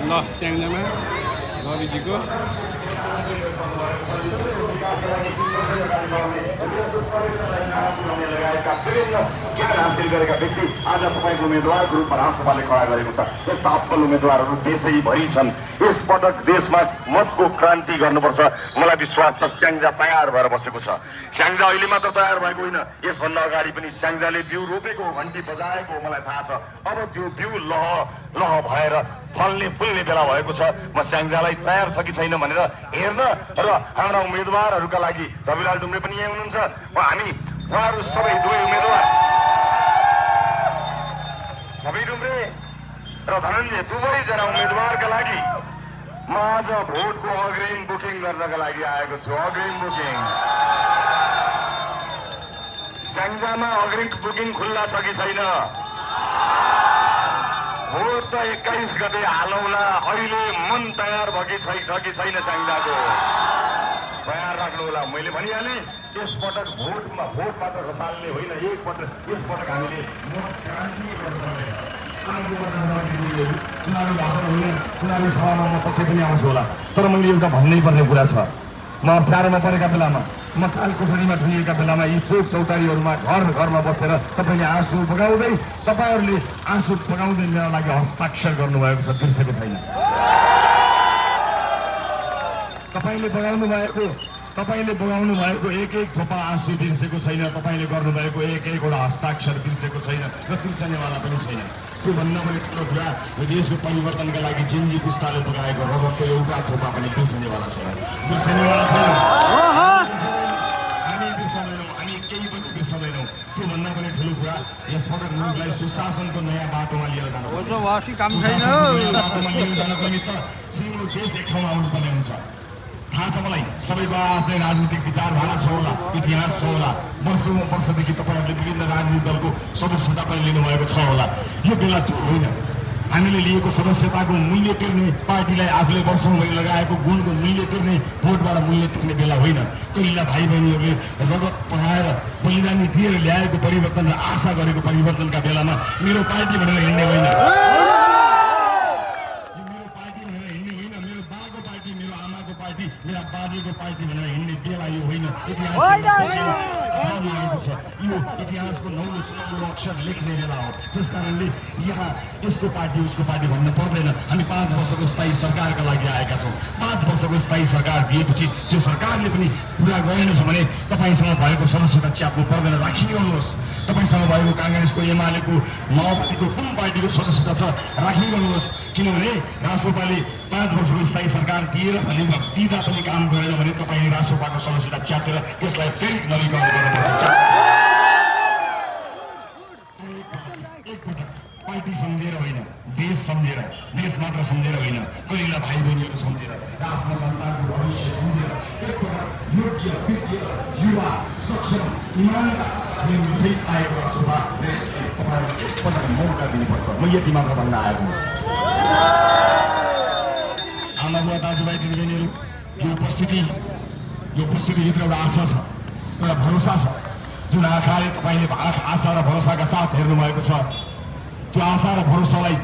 ल च्याङ्जामा रविजीको हासिल गरेका व्यक्ति आज तपाईँको उम्मेद्वारको रूपमा राष्ट्रसभाले खडा गरेको छ। यस्ता अब्बल उम्मेद्वारहरू देशैभरि छन्। यसपटक देशमा मतको क्रान्ति गर्नुपर्छ। मलाई विश्वास छ स्याङ्जा तयार भएर बसेको छ। स्याङ्जा अहिले मात्र तयार भएको होइन, यसभन्दा अगाडि पनि स्याङ्जाले बिउ रोपेको घन्टी बजाएको मलाई थाहा छ। अब त्यो बिउ लह लह भएर फल्ने फुल्ने बेला भएको छ। म स्याङ्जालाई तयार छ कि छैन भनेर हेर्न र हाम्रा उम्मेद्वारहरूका लागि झविलाल डुम्रे पनि यहाँ हुनुहुन्छ। हामी उहाँहरू सबै दुवै उम्मेद्वार झबी डुम्रे र धनञ्जय दुवैजना उम्मेद्वारका लागि म आज भोटको अग्रिम बुकिङ गर्नका लागि आएको छु। अग्रिम बुकिङ स्याङ्जामा अग्रिम बुकिङ खुल्ला छ कि छैन? भोट त 21 गते हालौँला। अहिले मन तयार भयो कि छैन? स्याङ्जाको तयार राख्नु होला। मैले भनिहालेँ यसपटक भोट मात्र खसाल्ने होइन, यसपटक हामीले चुनावी भाषण हुने चुनावी सभामा म पक्कै पनि आउँछु होला। तर मैले एउटा भन्नै पर्ने कुरा छ। म अप्ठ्यारोमा परेका बेलामा, म काल कोठरीमा ठुनिएका बेलामा यी चोक चौतारीहरूमा घरमा बसेर तपाईँले आँसु बगाउँदै तपाईँहरूले आँसु बगाउँदै मेरो लागि हस्ताक्षर गर्नुभएको छ, बिर्सेको छैन। तपाईँले बगाउनु भएको एक थोपा आँसु बिर्सेको छैन। तपाईँले गर्नुभएको एकवटा हस्ताक्षर बिर्सेको छैन र बिर्सनेवाला पनि छैन। त्यो भन्दा पनि ठुलो कुरा, देशको परिवर्तनका लागि जेन्जी पुस्ताले बगाएको रगतको एउटा थोपा पनि बिर्सनेवाला छैन। हामी बिर्सदैनौँ, हामी केही पनि बिर्सदैनौँ। त्यो भन्दा पनि ठुलो कुरा, यसपटक मुलुकलाई सुशासनको नयाँ बाटोमा लिएर जानुपर्छ। सिङ्गो देश एक ठाउँमा आउनुपर्ने हुन्छ। थाहा छ मलाई, सबैको आफ्नै राजनीतिक विचारधारा छ होला, इतिहास छ होला। वर्षदेखि तपाईँहरूले विभिन्न राजनीतिक दलको सदस्यता पनि लिनुभएको छ होला। यो बेला त्यो होइन। हामीले लिएको सदस्यताको मूल्य तिर्ने, पार्टीलाई आफूले वर्षौँभरि लगाएको गुणको मूल्य तिर्ने, भोटबाट मूल्य तिर्ने बेला होइन। कहिलेला भाइ बहिनीहरूले रगत पहाएर बलिदानी दिएर ल्याएको परिवर्तन र आशा गरेको परिवर्तनका बेलामा मेरो पार्टी भनेर हिँड्ने होइन, मेरा बाजेको पार्टी भनेर हिँड्ने बेला यो होइन। यो इतिहासको नौलो सुनौलो अक्षर लेख्ने बेला हो। त्यस कारणले यहाँ यसको पार्टी उसको पार्टी भन्न पर्दैन। हामी 5 वर्षको स्थायी सरकारका लागि आएका छौँ। 5 वर्षको स्थायी सरकार दिएपछि त्यो सरकारले पनि पुरा गरेनछ भने तपाईँसँग भएको सदस्यता च्याप्नु पर्दैन, राखिरहनुहोस्। तपाईँसँग भएको काङ्ग्रेसको, एमालेको, माओवादीको कुन पार्टीको सदस्यता छ राखिरहनुहोस्। किनभने रासोपाले 5 वर्षको स्थायी सरकार दिँदा पनि काम गरेन भने तपाईँले रासोपाको सदस्यता च्यातेर त्यसलाई फेरि नवीकरण गर्नुपर्छ। पार्टी सम्झेर होइन, देश सम्झेर, देश मात्र सम्झेर होइन, कलिला भाइ बहिनीहरू सम्झेर र आफ्नो सन्तानको भविष्य सम्झेर योग्य, विज्ञ, युवा, सक्षम, इमानदार साथीहरू आएको रासोपा देशले तपाईँहरूले एकपटक मौका दिनुपर्छ। म यति मात्र भन्न आएको। आमा बुवा दाजुभाइ दिदीबहिनीहरू, यो उपस्थितिभित्र एउटा आशा छ, एउटा भरोसा छ। जुन आँखाले तपाईँले आशा र भरोसाका साथ हेर्नुभएको छ, त्यो आशा र भरोसालाई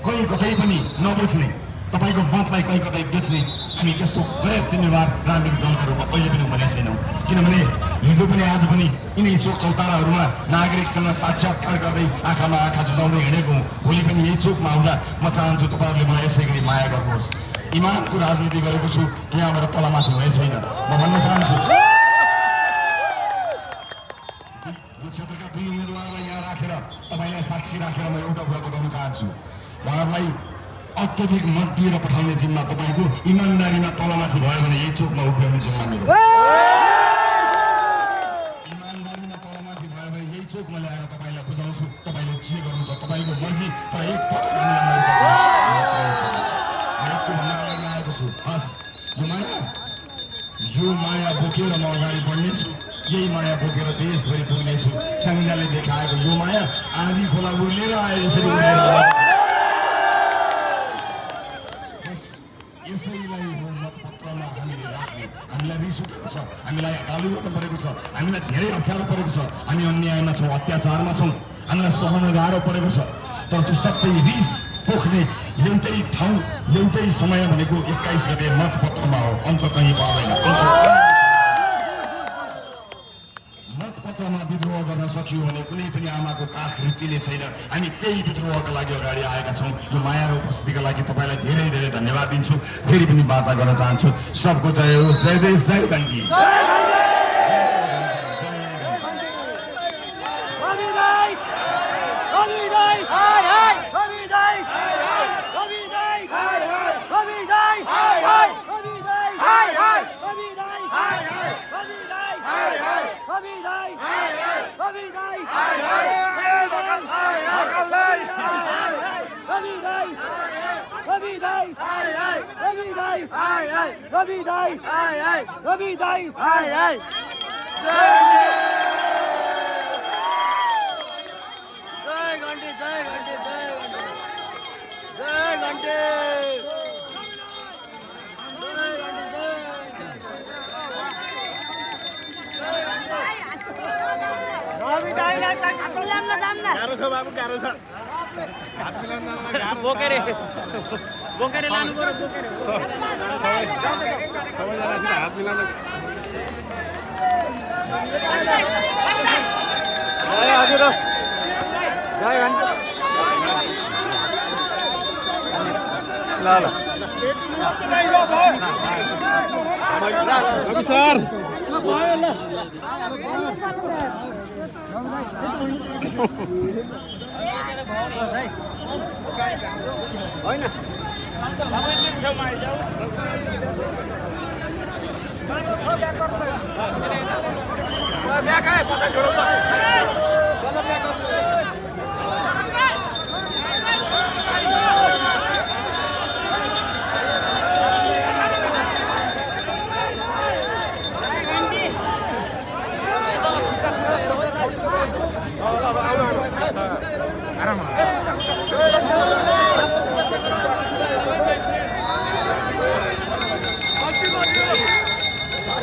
कहीँ कतै पनि नबेच्ने, तपाईँको मतलाई कहीँ कतै बेच्ने हामी त्यस्तो गैर जिम्मेवार राजनीतिक दलका रूपमा कहिले पनि भनेका छैनौँ। किनभने हिजो पनि आज पनि यिनै चोक चौताराहरूमा नागरिकसँग साक्षात्कार गर्दै आँखामा आँखा जुदाउँदै हिँडेको हुँ। भोलि पनि यही चोकमा आउँदा म चाहन्छु तपाईँहरूले मलाई यसै गरी माया गर्नुहोस्। इमानको राजनीति गरेको छु, यहाँबाट तलमाथि हुने छैन। म भन्न चाहन्छु क्षेत्रका 2 उम्मेदवारलाई यहाँ राखेर, तपाईँलाई साक्षी राखेर म एउटा कुरा बताउन चाहन्छु। उहाँहरूलाई अत्यधिक मत दिएर पठाउने जिम्मा तपाईँको, इमान्दारीमा तलमाथि भयो भने यही चोकमा उभिने जिम्मा मेरो। इमान्दारीमा तलमाथि भयो भने यही चोकमा ल्याएर तपाईँलाई बुझाउँछु। तपाईँले जे गर्नुहुन्छ तपाईँको मर्जी, तर एकपटक हामीलाई मौका दिनुहोस्। भन्नको लागि आएको छु। हस्, यो माया बोकेर म अगाडि बढ्नेछु। यही माया बोकेर देशभरि पुग्नेछु। स्याङ्जाले देखाएको यो माया आँधी खोला उर्लेर आए यसरी उर्लेर यसैलाई हो मतपत्रमा हामीले राख्ने। हामीलाई रिस उठेको छ, हामीलाई गाली गर्नु परेको छ, हामीलाई धेरै अप्ठ्यारो परेको छ, हामी अन्यायमा छौँ, अत्याचारमा छौँ, हामीलाई सहन गाह्रो परेको छ। तर त्यो सबै रिस पोख राख्ने एउटै ठाउँ एउटै समय भनेको 21 गते मतपत्रमा हो। अन्त कहीँ पर्दैन। मतपत्रमा विद्रोह गर्न सकियो भने कुनै पनि आमाको काख रित्तिने छैन। हामी त्यही विद्रोहका लागि अगाडि आएका छौँ। यो माया र उपस्थितिका लागि तपाईँलाई धेरै धेरै धन्यवाद दिन्छु। फेरि पनि वाचा गर्न चाहन्छु। सबको जय होस्। जय देश, जय गण्डी। गाह्रो छ बाबु, गाह्रो छ। हात मिलाउन गाह्रो। बोकेर लानु पर्यो। बोकेर सबैजनासित हात मिलाउन। हजुर जय घन्टा। ल रवि सर होइन ब्याक आए पछाडि छोडौँ।